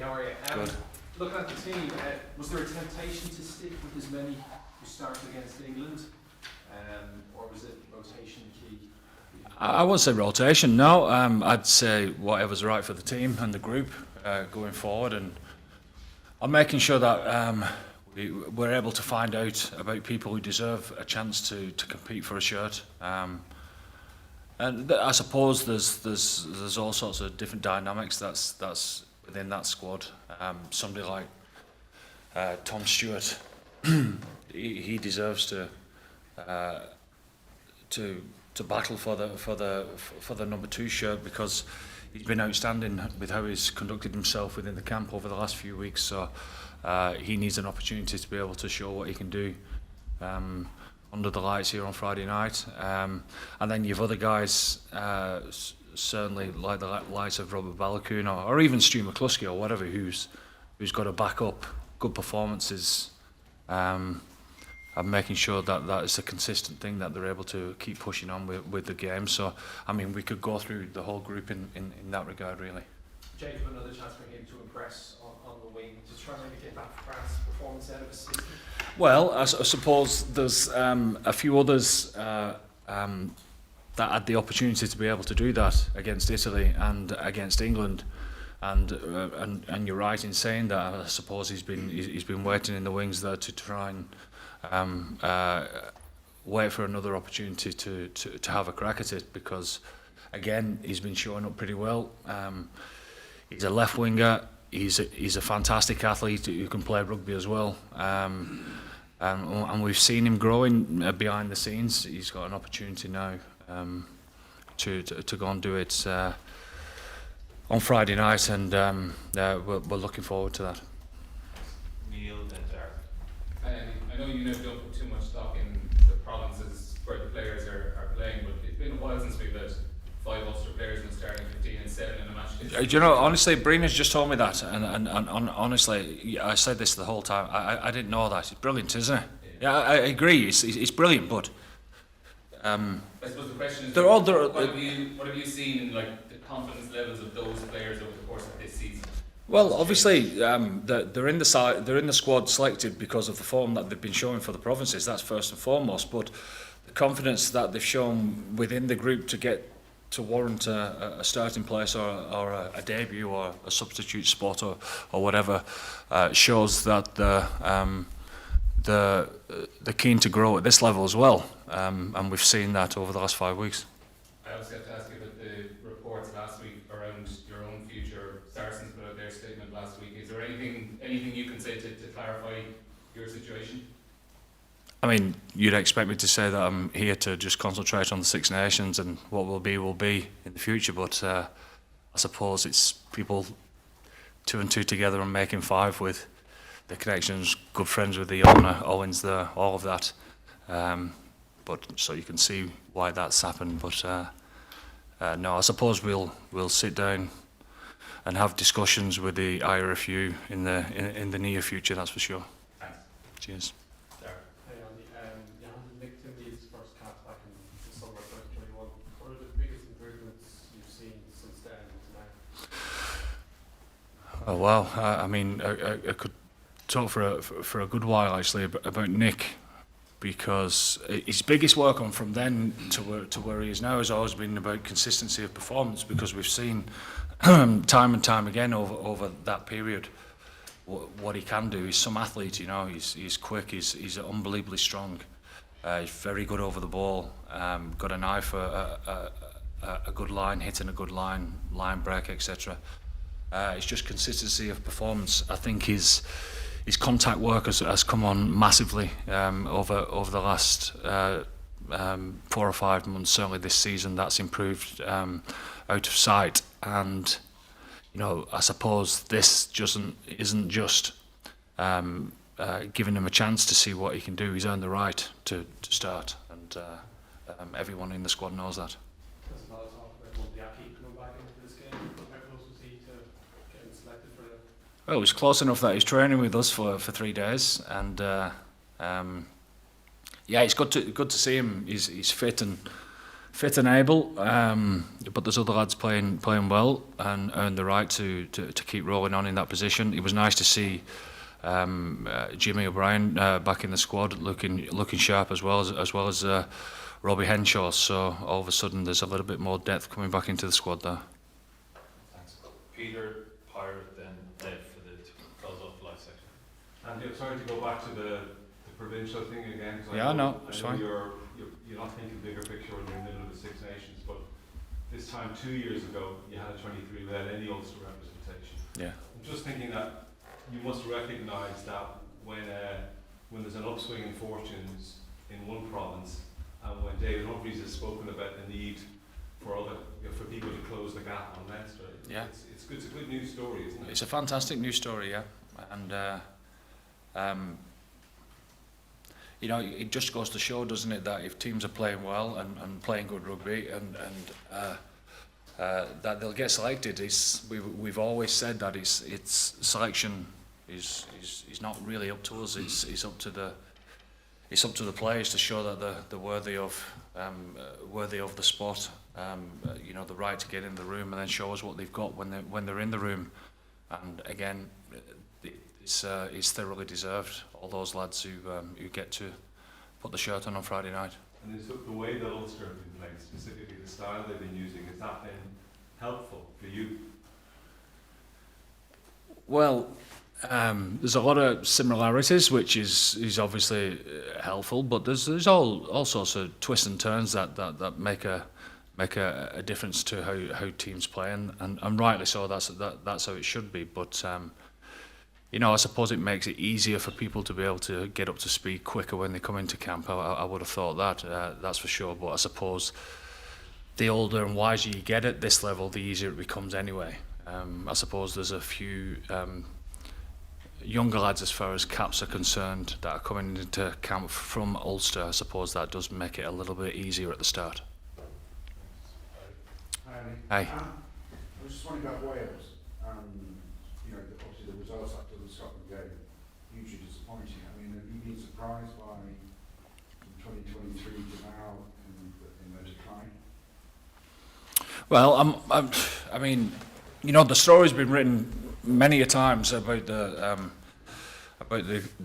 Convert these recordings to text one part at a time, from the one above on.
Andy, how are you? Good. Looking at the team, was there a temptation to stick with as many who started against England, or was it rotation key? I wouldn't say rotation, no. I'd say whatever's right for the team and the group going forward, and I'm making sure that we're able to find out about people who deserve a chance to compete for a shirt. And I suppose there's all sorts of different dynamics that's within that squad. Somebody like Tom Stewart, he deserves to battle for the number 2 shirt because he's been outstanding with how he's conducted himself within the camp over the last few weeks. So he needs an opportunity to be able to show what he can do under the lights here on Friday night. And then you've other guys, certainly like the likes of Robert Balogun or even Stu McCluskey or whatever, who's got to back up good performances. And making sure that is a consistent thing that they're able to keep pushing on with the game. So, I mean, we could go through the whole group in that regard, really. Jacob, another chance for him to impress on the wing, to try and get that France performance out of his system? Well, I suppose there's a few others that had the opportunity to be able to do that against Italy and against England. And you're right in saying that. I suppose he's been waiting in the wings there to try and wait for another opportunity to have a crack at it, because again he's been showing up pretty well. He's a left winger. He's a fantastic athlete who can play rugby as well. And we've seen him growing behind the scenes. He's got an opportunity now to go and do it on Friday night, and we're looking forward to that. Neil and Derek. I know you don't put too much stock in the provinces where the players are playing, but it's been a while since we've had 5 Ulster players in the starting 15 and 7 in a match. Do you know, honestly, Brina's just told me that, and honestly, I said this the whole time. I didn't know that. It's brilliant, isn't it? Yeah, I agree. It's brilliant, but I suppose the question is, what have you seen in like the confidence levels of those players over the course of this season? well, obviously, they're in the squad selected because of the form that they've been showing for the provinces. That's first and foremost. But the confidence that they've shown within the group to get to warrant a starting place or a debut or a substitute spot or whatever shows that they're keen to grow at this level as well. And we've seen that over the last 5 weeks. I also have to ask you about the reports last week around your own future. Saracens put out their statement last week. Is there anything you can say to clarify your situation? I mean, you'd expect me to say that I'm here to just concentrate on the Six Nations and what will be in the future, but I suppose it's people 2 and 2 together and making 5 with the connections, good friends with the owner, Owens there, all of that. But so you can see why that's happened. But no, I suppose we'll sit down and have discussions with the IRFU in the near future. That's for sure. Thanks. Cheers. Hey Andy, Nick Timley's first cap back in December 2021. What are the biggest improvements you've seen since then to now? Oh wow! I mean, I could talk for a good while actually about Nick, because his biggest work on from then to where he is now has always been about consistency of performance, because we've seen time and time again over that period what he can do. He's some athlete, you know. He's quick. He's unbelievably strong. He's very good over the ball. Got an eye for a good line, hitting a good line break, etc. It's just consistency of performance. I think his contact work has come on massively over the last 4 or 5 months. Certainly this season, that's improved out of sight. And you know, I suppose this isn't just giving him a chance to see what he can do. He's earned the right to start, and everyone in the squad knows that. There's a lot of talk about Mobiaki coming back into this game. How close was he to getting selected for the... Well, it was close enough that he's training with us for 3 days, and yeah, it's good to see him. He's fit, and fit and able, but there's other lads playing well and earned the right to keep rolling on in that position. It was nice to see Jimmy O'Brien back in the squad, looking sharp as well as Robbie Henshaw. So all of a sudden, there's a little bit more depth coming back into the squad there. Thanks. Peter, Pirate, then Dave for the close off live section. And I'm sorry to go back to the provincial thing again. 'Cause Yeah, I know, no, it's I know fine. you're not thinking bigger picture when you're in the middle of the Six Nations, but this time 2 years ago, you had a 23 without any Ulster representation. Yeah. I'm just thinking that you must recognise that when there's an upswing in fortunes in one province, and when David Humphreys has spoken about the need for for people to close the gap on Leinster, Yeah. it's a good news story, isn't it? It's a fantastic news story, yeah, and it just goes to show, doesn't it, that if teams are playing well and playing good rugby and that they'll get selected. We've always said that it's selection is not really up to us. It's up to the players to show that they're worthy of the spot. The right to get in the room and then show us what they've got when they're in the room. And again, it's thoroughly deserved. All those lads who get to put the shirt on Friday night. And is the way that Ulster have been playing, specifically the style they've been using, has that been helpful for you? Well, there's a lot of similarities, which is obviously helpful, but there's all sorts of twists and turns that make a difference to how teams play, and rightly so. That's how it should be. But I suppose it makes it easier for people to be able to get up to speed quicker when they come into camp. I would have thought that, that's for sure. But I suppose the older and wiser you get at this level, the easier it becomes anyway. I suppose there's a few younger lads, as far as caps are concerned, that are coming into camp from Ulster. I suppose that does make it a little bit easier at the start. Hi. I was just wondering about Wales. Obviously the results after the Scotland game, hugely disappointing. I mean, have you been surprised by from 2023 to now in the decline? Well, the story's been written many a times about the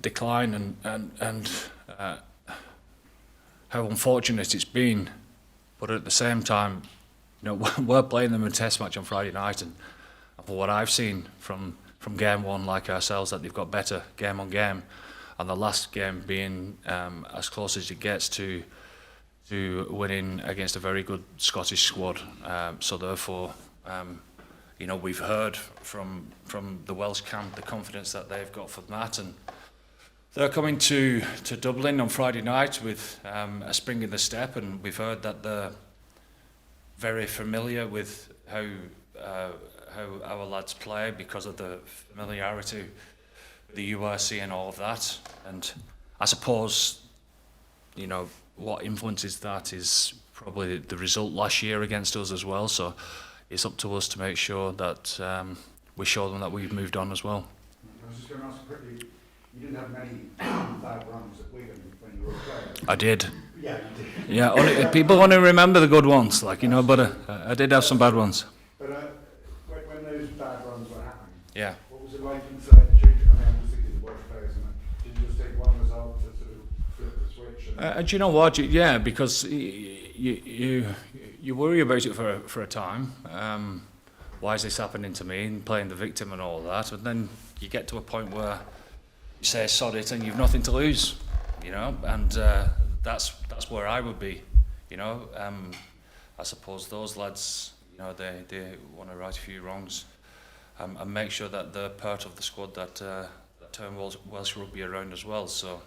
decline and how unfortunate it's been, but at the same time, we're playing them in a test match on Friday night, and for what I've seen from game one, like ourselves, that they've got better game on game, and the last game being as close as it gets to winning against a very good Scottish squad. So therefore, we've heard from the Welsh camp the confidence that they've got from that, and they're coming to Dublin on Friday night with a spring in the step, and we've heard that they're very familiar with how our lads play because of the familiarity with the URC and all of that. And I suppose, what influences that is probably the result last year against us as well. So it's up to us to make sure that we show them that we've moved on as well. I was just going to ask quickly, you didn't have many bad runs at Wigan when you were a player. I did. Yeah, you did. Yeah, people only remember the good ones, but I did have some bad ones. But when those bad runs were happening, Yeah. what was it like inside the change? I mean, I'm just thinking of Welsh players, and did you just take one result to sort of flip the switch? Do you know what? Yeah, because you worry about it for a time. Why is this happening to me? And playing the victim and all that, and then you get to a point where you say sod it, and you've nothing to lose, and that's where I would be, I suppose those lads, they want to right a few wrongs, and make sure that they're part of the squad that turn Welsh rugby around as well. So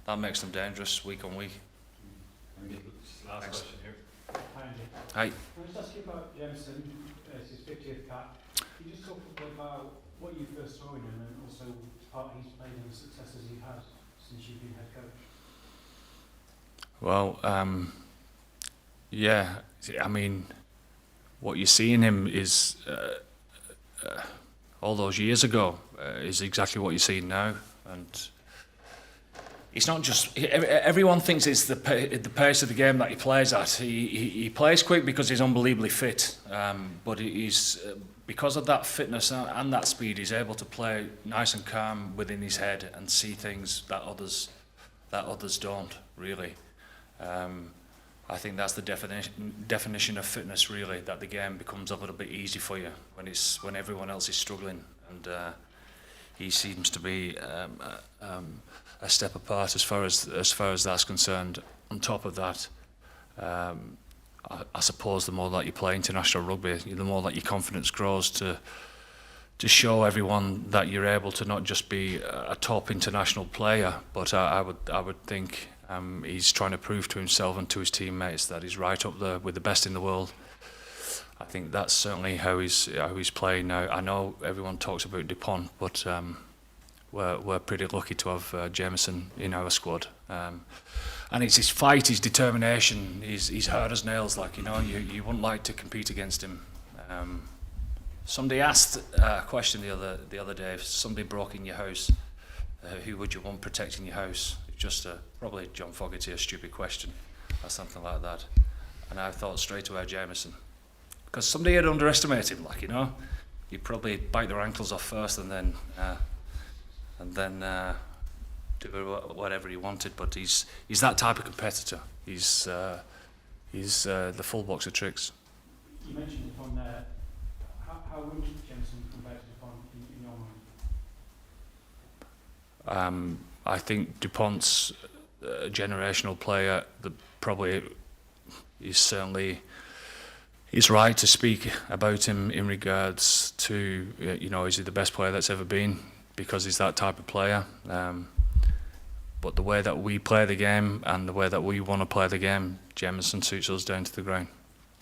that makes them dangerous week on week. Last Thanks. question here. Hi, Andy. Hi. Can I just ask you about Jamison? It's his 50th cap. Can you just talk a bit about what you first saw in him and also the part he's played and the successes you've had since you've been head coach? Well, yeah, I mean, what you see in him is all those years ago is exactly what you see now, and it's not just everyone thinks it's the pace of the game that he plays at. He plays quick because he's unbelievably fit, but he's because of that fitness and that speed, he's able to play nice and calm within his head and see things that others don't really. I think that's the definition of fitness, really, that the game becomes a little bit easy for you when everyone else is struggling, and he seems to be a step apart as far as that's concerned. On top of that, I suppose the more that you play international rugby, the more that your confidence grows to show everyone that you're able to not just be a top international player, but I would think he's trying to prove to himself and to his teammates that he's right up there with the best in the world. I think that's certainly how he's playing now. I know everyone talks about Dupont, but we're pretty lucky to have Jamison in our squad. And it's his fight, his determination. He's hard as nails. Like, you wouldn't like to compete against him. Somebody asked a question the other day. If somebody broke in your house, who would you want protecting your house? Just probably John Fogarty, a stupid question or something like that. And I thought straight away Jamison, because somebody had underestimated him. Like, you'd probably bite their ankles off first and then do whatever he wanted. But he's that type of competitor. He's the full box of tricks. You mentioned Dupont there. How would Jamison compare to Dupont in your mind? I think Dupont's a generational player that probably is certainly. He's right to speak about him in regards to, is he the best player that's ever been, because he's that type of player. But the way that we play the game and the way that we want to play the game, Jamison suits us down to the ground.